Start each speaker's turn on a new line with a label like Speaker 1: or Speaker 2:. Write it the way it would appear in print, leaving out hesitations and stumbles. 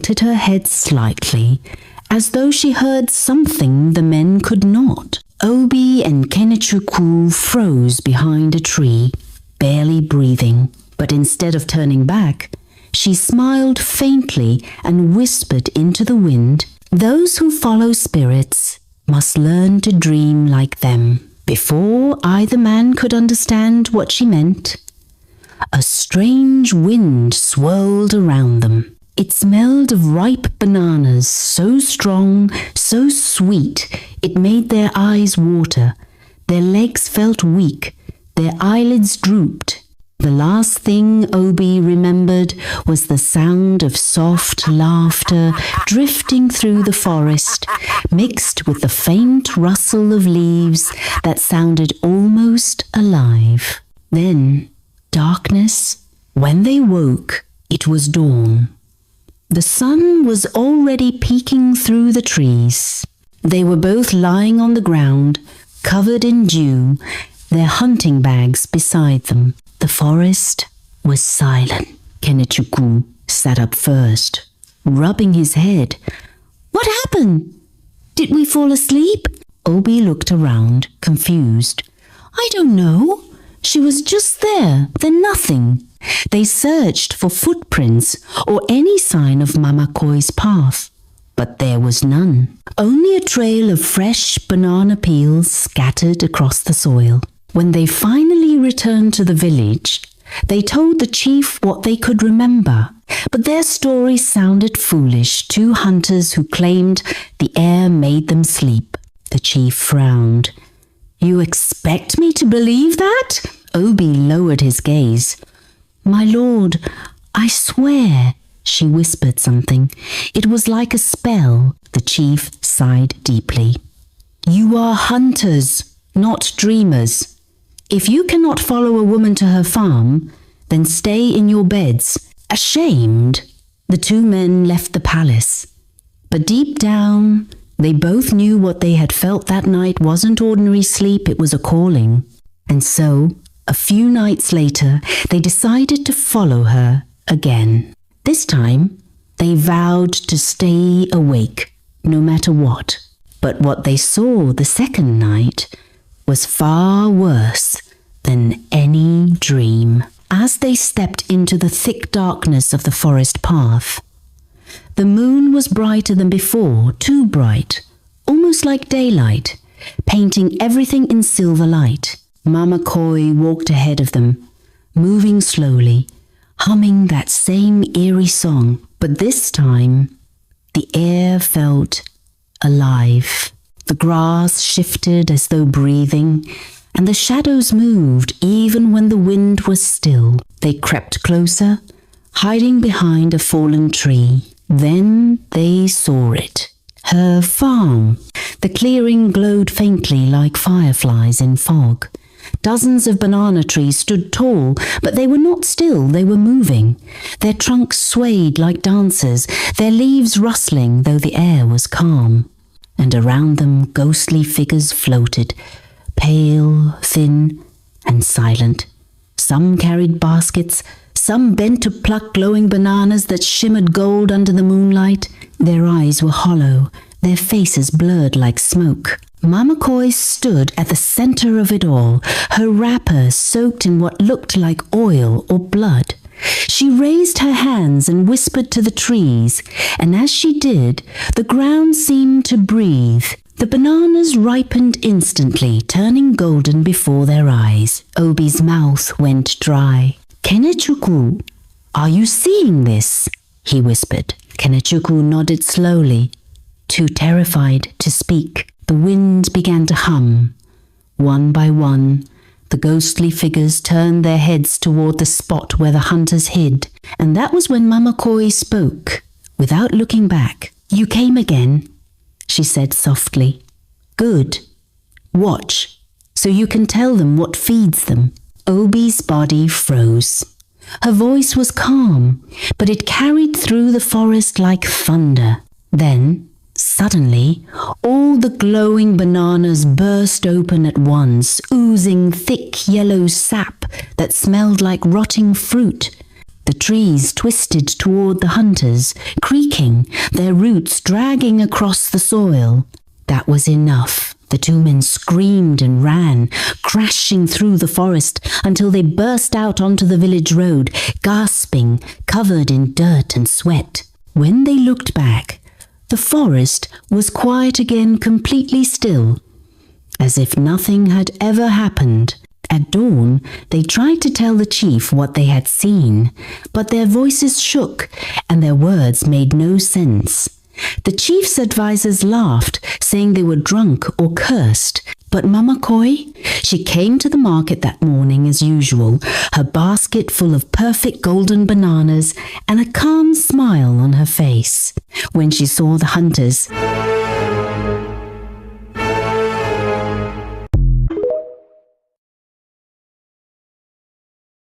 Speaker 1: tilted her head slightly, as though she heard something the men could not. Obi and Kenichuku froze behind a tree, barely breathing. But instead of turning back, she smiled faintly and whispered into the wind, "Those who follow spirits must learn to dream like them." Before either man could understand what she meant, a strange wind swirled around them. It smelled of ripe bananas, so strong, so sweet, it made their eyes water. Their legs felt weak, their eyelids drooped. The last thing Obi remembered was the sound of soft laughter drifting through the forest, mixed with the faint rustle of leaves that sounded almost alive. Then, darkness. When they woke, it was dawn. The sun was already peeking through the trees. They were both lying on the ground, covered in dew, their hunting bags beside them. The forest was silent. Kenichuku sat up first, rubbing his head. "What happened? Did we fall asleep?" Obi looked around, confused. "I don't know. She was just there, then nothing." They searched for footprints or any sign of Mama Koi's path, but there was none. Only a trail of fresh banana peels scattered across the soil. When they finally returned to the village, they told the chief what they could remember, but their story sounded foolish to hunters who claimed the air made them sleep. The chief frowned. "You expect me to believe that?" Obi lowered his gaze. "My lord, I swear," she whispered something. It was like a spell. The chief sighed deeply. "You are hunters, not dreamers. If you cannot follow a woman to her farm, then stay in your beds." Ashamed, the two men left the palace. But deep down, they both knew what they had felt that night wasn't ordinary sleep, it was a calling. And so, a few nights later, they decided to follow her again. This time, they vowed to stay awake, no matter what. But what they saw the second night was far worse than any dream. As they stepped into the thick darkness of the forest path, the moon was brighter than before, too bright, almost like daylight, painting everything in silver light. Mama Koi walked ahead of them, moving slowly, humming that same eerie song. But this time, the air felt alive. The grass shifted as though breathing, and the shadows moved even when the wind was still. They crept closer, hiding behind a fallen tree. Then they saw it. Her farm. The clearing glowed faintly like fireflies in fog. Dozens of banana trees stood tall, but they were not still, they were moving. Their trunks swayed like dancers, their leaves rustling though the air was calm. And around them ghostly figures floated, pale, thin, and silent. Some carried baskets, some bent to pluck glowing bananas that shimmered gold under the moonlight. Their eyes were hollow, their faces blurred like smoke. Mama Koi stood at the center of it all, her wrapper soaked in what looked like oil or blood. She raised her hands and whispered to the trees, and as she did, the ground seemed to breathe. The bananas ripened instantly, turning golden before their eyes. Obi's mouth went dry. "Kenichuku, are you seeing this?" he whispered. Kenichuku nodded slowly, too terrified to speak. The wind began to hum. One by one, the ghostly figures turned their heads toward the spot where the hunters hid, and that was when Mama Koi spoke, without looking back. "You came again," she said softly. "Good. Watch, so you can tell them what feeds them." Obi's body froze. Her voice was calm, but it carried through the forest like thunder. Then, suddenly, all the glowing bananas burst open at once, oozing thick yellow sap that smelled like rotting fruit. The trees twisted toward the hunters, creaking, their roots dragging across the soil. That was enough. The two men screamed and ran, crashing through the forest until they burst out onto the village road, gasping, covered in dirt and sweat. When they looked back, the forest was quiet again, completely still, as if nothing had ever happened. At dawn, they tried to tell the chief what they had seen, but their voices shook and their words made no sense. The chief's advisors laughed, saying they were drunk or cursed. But Mama Koi, she came to the market that morning as usual, her basket full of perfect golden bananas and a calm smile on her face. When she saw the hunters,